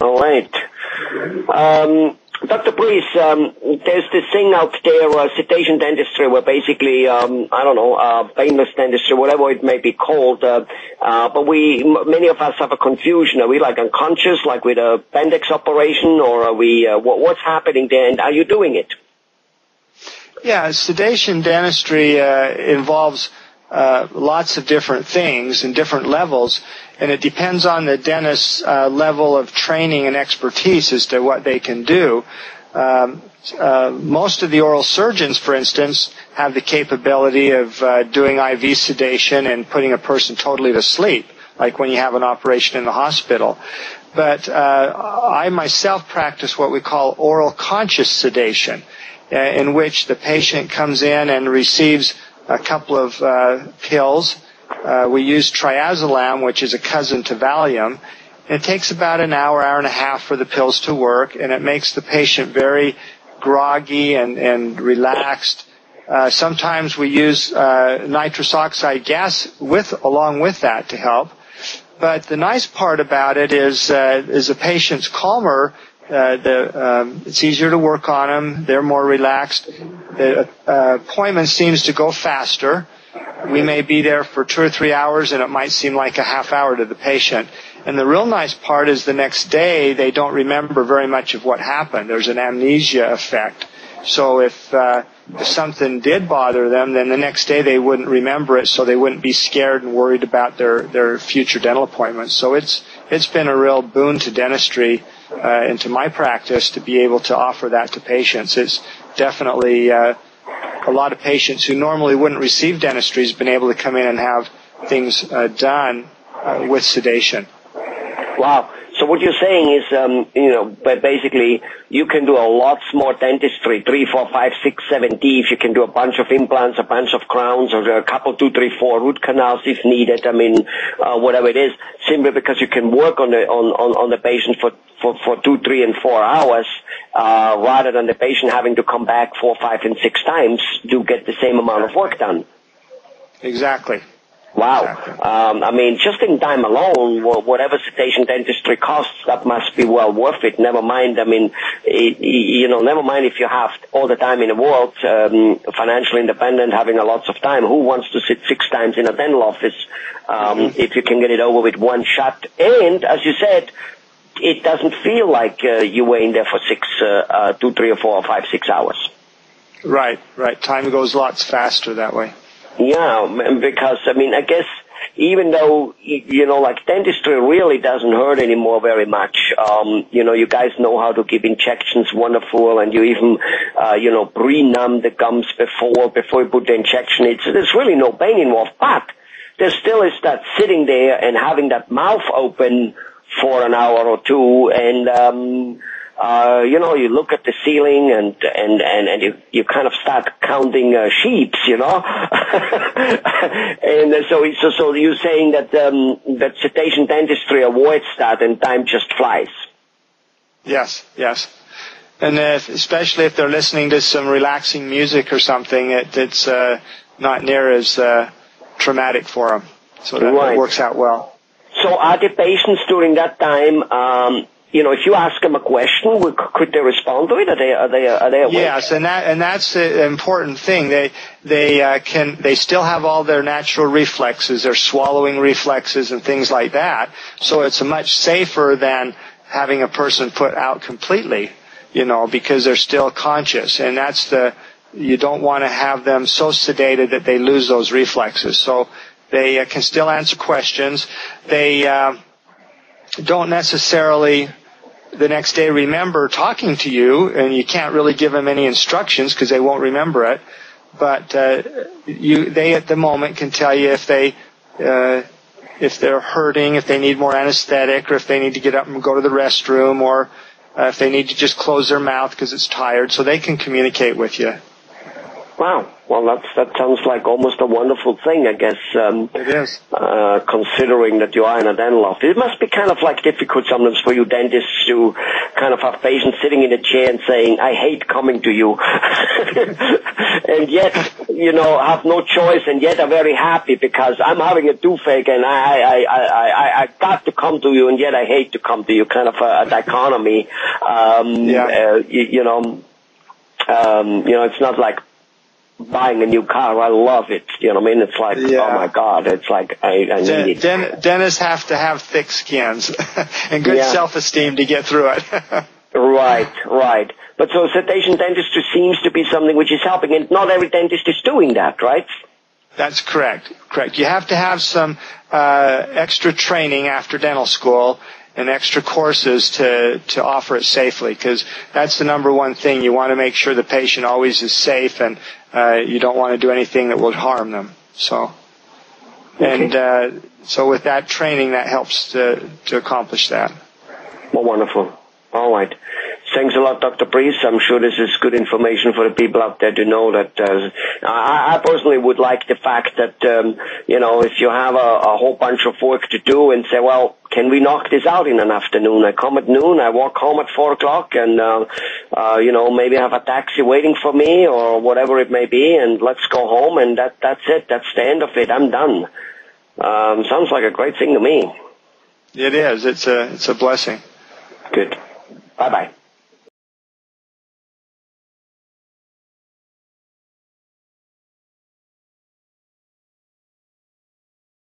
All right. Dr. Preece, there's this thing out there, sedation dentistry, where basically, painless dentistry, whatever it may be called, but many of us have a confusion. Are we like unconscious, like with a appendix operation, or are we, what's happening there, and are you doing it? Yeah, sedation dentistry involves lots of different things and different levels, and it depends on the dentist's level of training and expertise as to what they can do. Most of the oral surgeons, for instance, have the capability of doing IV sedation and putting a person totally to sleep, like when you have an operation in the hospital. But I myself practice what we call oral conscious sedation, in which the patient comes in and receives a couple of pills. We use triazolam, which is a cousin to Valium. It takes about an hour, hour and a half for the pills to work, and it makes the patient very groggy and relaxed. Sometimes we use nitrous oxide gas along with that to help. But the nice part about it is the patient's calmer. It's easier to work on them. They're more relaxed. The appointment seems to go faster. We may be there for 2 or 3 hours, and it might seem like a half hour to the patient. And the real nice part is the next day they don't remember very much of what happened. There's an amnesia effect. So if something did bother them, then the next day they wouldn't remember it, so they wouldn't be scared and worried about their future dental appointments. So it's been a real boon to dentistry and to my practice to be able to offer that to patients. It's definitely a lot of patients who normally wouldn't receive dentistry has been able to come in and have things done with sedation. Wow. So what you're saying is, but basically you can do a lot more dentistry, 3, 4, 5, 6, 7 teeth. You can do a bunch of implants, a bunch of crowns, or a couple, 2, 3, 4 root canals if needed. I mean, whatever it is, simply because you can work on the patient for 2, 3, and 4 hours, rather than the patient having to come back 4, 5, and 6 times to get the same amount of work done. Exactly. Wow. I mean, just in time alone, whatever sedation dentistry costs, that must be well worth it. Never mind, I mean, never mind if you have all the time in the world, financially independent, having a lots of time. Who wants to sit 6 times in a dental office, if you can get it over with one shot? And, as you said, it doesn't feel like you were in there for 2, 3, or 4, or 5, 6 hours. Right. Time goes lots faster that way. Yeah, because, I mean, I guess even though, like dentistry really doesn't hurt anymore very much, you guys know how to give injections wonderful, and you even, pre-numb the gums before you put the injection. There's really no pain involved, but there still is that sitting there and having that mouth open for an hour or two, and, you look at the ceiling and you kind of start counting sheep, and so you're saying that that sedation dentistry avoids that and time just flies. Yes. And especially if they're listening to some relaxing music or something, it's not near as traumatic for them. So that works out well. So are the patients during that time, if you ask them a question, could they respond to it? Are they awake? Yes, and that's the important thing. They still have all their natural reflexes, their swallowing reflexes and things like that. So it's much safer than having a person put out completely, because they're still conscious. And you don't want to have them so sedated that they lose those reflexes. So they can still answer questions. They don't necessarily the next day remember talking to you, and you can't really give them any instructions because they won't remember it. But they at the moment can tell you if they're hurting, if they need more anesthetic, or if they need to get up and go to the restroom, or if they need to just close their mouth because it's tired. So they can communicate with you. Wow. Well, that sounds like almost a wonderful thing, I guess. It is. Considering that you are in a dental office. It must be kind of like difficult sometimes for you dentists to kind of have patients sitting in a chair and saying, I hate coming to you. And yet, have no choice, and yet are very happy because I'm having a toothache and I got to come to you, and yet I hate to come to you, kind of a dichotomy. It's not like buying a new car. I love it. You know what I mean? It's like, oh my God, it's like I need it. Dentists have to have thick skins and good self-esteem to get through it. Right. But so sedation dentistry seems to be something which is helping, and not every dentist is doing that, right? That's correct. You have to have some extra training after dental school and extra courses to offer it safely, because that's the number one thing. You want to make sure the patient always is safe, and you don't want to do anything that will harm them. So, so with that training, that helps to accomplish that. Well, wonderful. All right. Thanks a lot, Dr. Preece. I'm sure this is good information for the people out there to know that I personally would like the fact that, if you have a whole bunch of work to do and say, well, can we knock this out in an afternoon? I come at noon, I walk home at 4 o'clock, and, maybe have a taxi waiting for me or whatever it may be, and let's go home, and that's it. That's the end of it. I'm done. Sounds like a great thing to me. It is. It's a blessing. Good. Bye-bye.